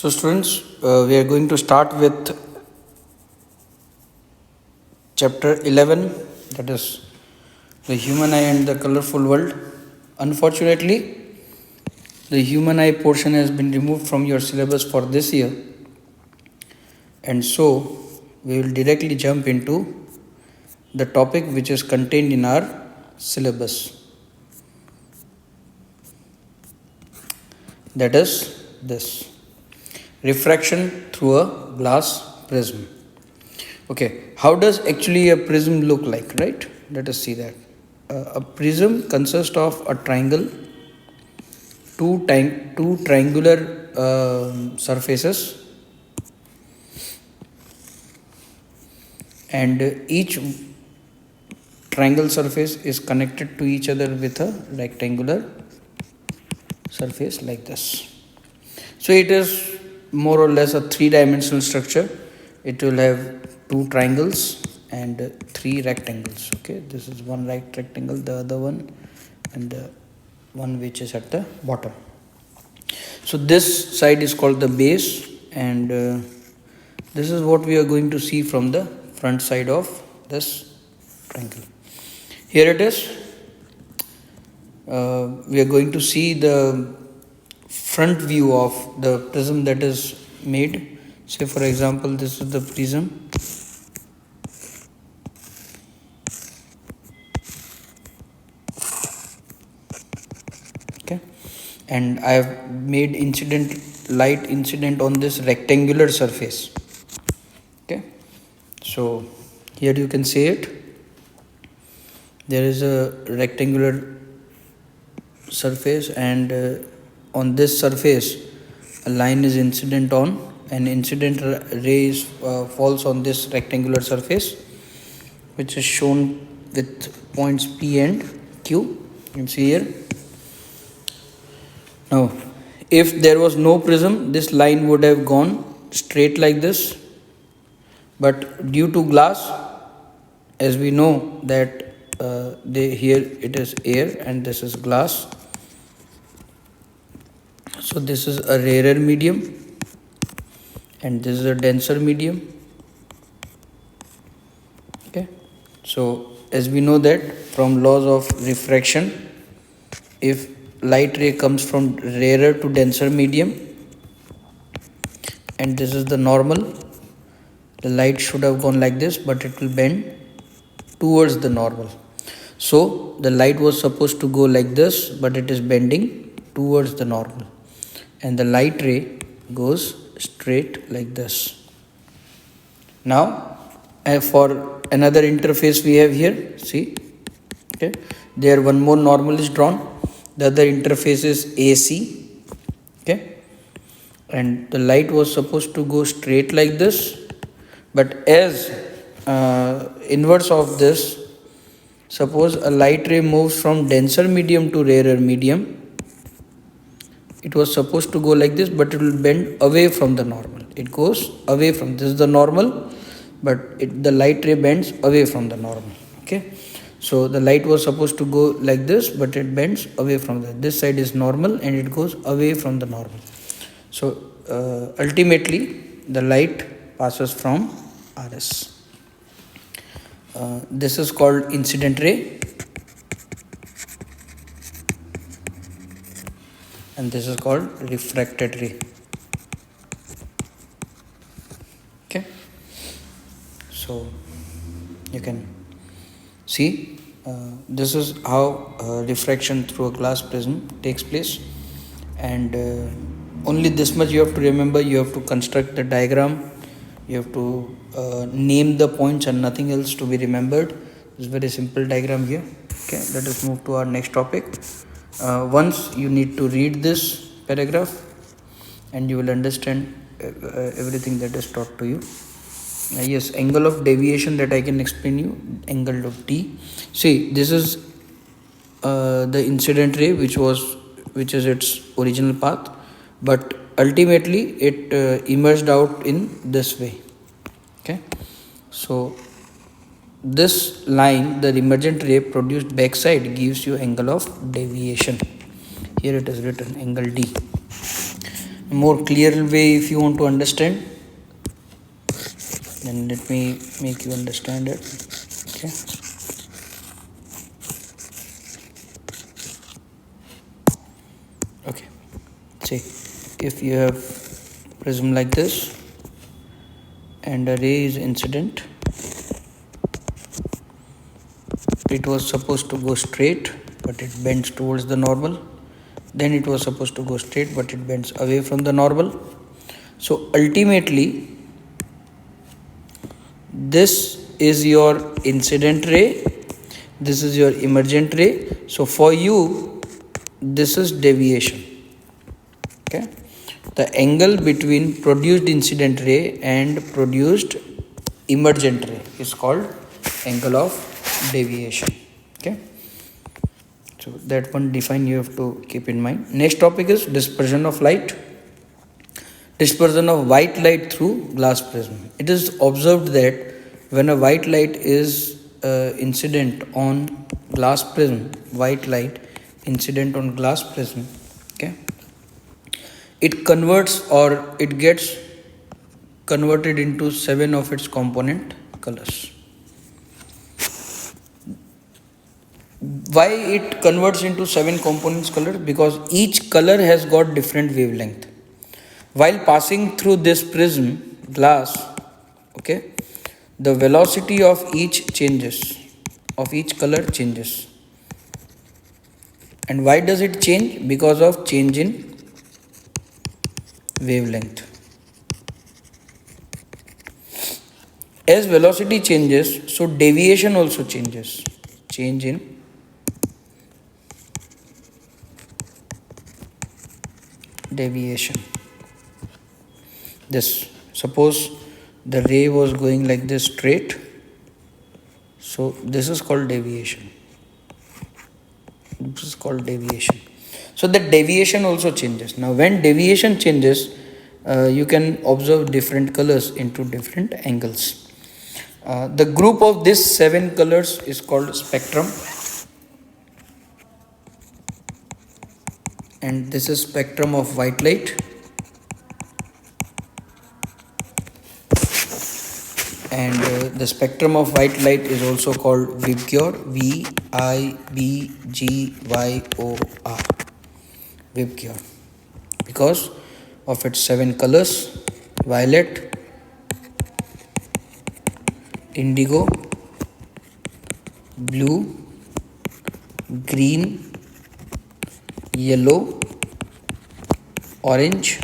So students, we are going to start with chapter 11, that is the human eye and the colorful world. Unfortunately, the human eye portion has been removed from your syllabus for this year, and so we will directly jump into the topic which is contained in our syllabus. That is this: refraction through a glass prism. Okay, how does actually a prism look like, right? Let us see that. A prism consists of a triangle, two triangular surfaces, and each triangle surface is connected to each other with a rectangular surface like this. So it is more or less a three-dimensional structure. It will have two triangles and three rectangles. Okay, this is one right rectangle, the other one, and the one which is at the bottom. So this side is called the base, and this is what we are going to see from the front side of this triangle. Here it is. We are going to see the front view of the prism that is made. Say for example, this is the prism. Okay, and I have made light incident on this rectangular surface. Okay, so here you can see it. There is a rectangular surface, and on this surface a line is incident on, an incident ray falls on this rectangular surface, which is shown with points P and Q. You can see here. Now, if there was no prism, this line would have gone straight like this, but due to glass, as we know that here it is air and this is glass, so this is a rarer medium and this is a denser medium. Okay, so as we know that from laws of refraction, if light ray comes from rarer to denser medium and this is the normal, the light should have gone like this, but it will bend towards the normal. So the light was supposed to go like this, but it is bending towards the normal, and the light ray goes straight like this. Now for another interface we have here, see, okay, there one more normal is drawn. The other interface is AC. Okay, and the light was supposed to go straight like this, but as inverse of this, suppose a light ray moves from denser medium to rarer medium, it was supposed to go like this, but it will bend away from the normal. It goes away from, this is the normal, but the light ray bends away from the normal. Okay, so the light was supposed to go like this, but it bends away from that. This side is normal and it goes away from the normal. So ultimately the light passes from RS. This is called incident ray, and this is called refracted ray. Okay, so you can see this is how refraction through a glass prism takes place, and only this much you have to remember. You have to construct the diagram, you have to name the points and nothing else to be remembered. It's very simple diagram here. Okay, let us move to our next topic. Once you need to read this paragraph and you will understand everything that is taught to you. Yes, angle of deviation, that I can explain you, angle of D. See, this is the incident ray which is its original path, but ultimately it emerged out in this way. Okay, so this line, the emergent ray produced backside, gives you angle of deviation. Here it is written angle D. more clear way if you want to understand, then let me make you understand it. Okay. Okay. See, if you have prism like this and a ray is incident, it was supposed to go straight, but it bends towards the normal. Then it was supposed to go straight, but it bends away from the normal. So ultimately, this is your incident ray, this is your emergent ray. So for you, this is deviation. Okay, the angle between produced incident ray and produced emergent ray is called angle of deviation. Okay, so that one define you have to keep in mind. Next topic is dispersion of light. Dispersion of white light through glass prism. It is observed that when a white light is incident on glass prism, white light incident on glass prism, okay, it converts or it gets converted into 7 of its component colors. Why it converts into 7 components colors? Because each color has got different wavelength. While passing through this prism glass, okay, the velocity of each changes, of each color changes. And why does it change? Because of change in wavelength. As velocity changes, so deviation also changes. Change in deviation. This, suppose the ray was going like this straight, so this is called deviation. This is called deviation. So the deviation also changes. Now when deviation changes, you can observe different colors into different angles. The group of these 7 colors is called spectrum, and this is spectrum of white light. And the spectrum of white light is also called Vibgyor, Vibgyor, Vibgyor, because of its 7 colors: violet, indigo, blue, green, yellow, orange,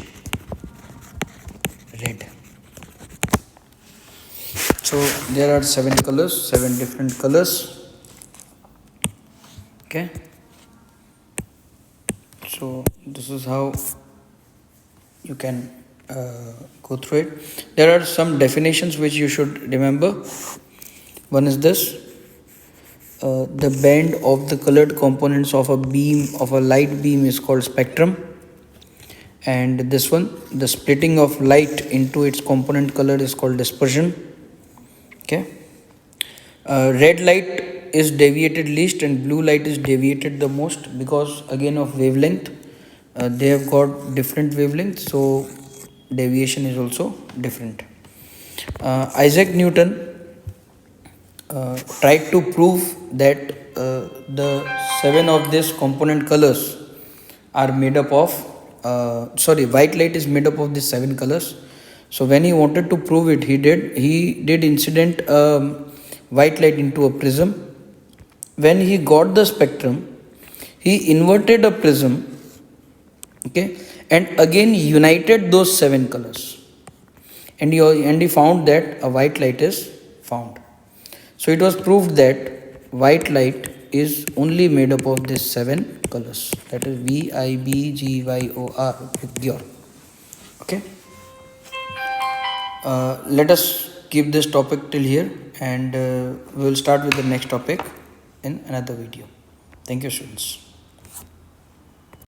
red. So there are 7 colors, 7 different colors. Okay. So this is how you can go through it. There are some definitions which you should remember. One is this: the band of the colored components of a beam, of a light beam, is called spectrum. And this one, the splitting of light into its component color, is called dispersion. Okay. Red light is deviated least and blue light is deviated the most, because again of wavelength. They have got different wavelengths, so deviation is also different. Isaac Newton tried to prove that the 7 of these component colors are made up of white light is made up of these 7 colors. So when he wanted to prove it, he did incident white light into a prism. When he got the spectrum, he inverted a prism, okay, and again united those 7 colors, and he found that a white light is found. So it was proved that white light is only made up of these 7 colors, that is Vibgyor, Vibgyor. Okay. Let us keep this topic till here, and we will start with the next topic in another video. Thank you, students.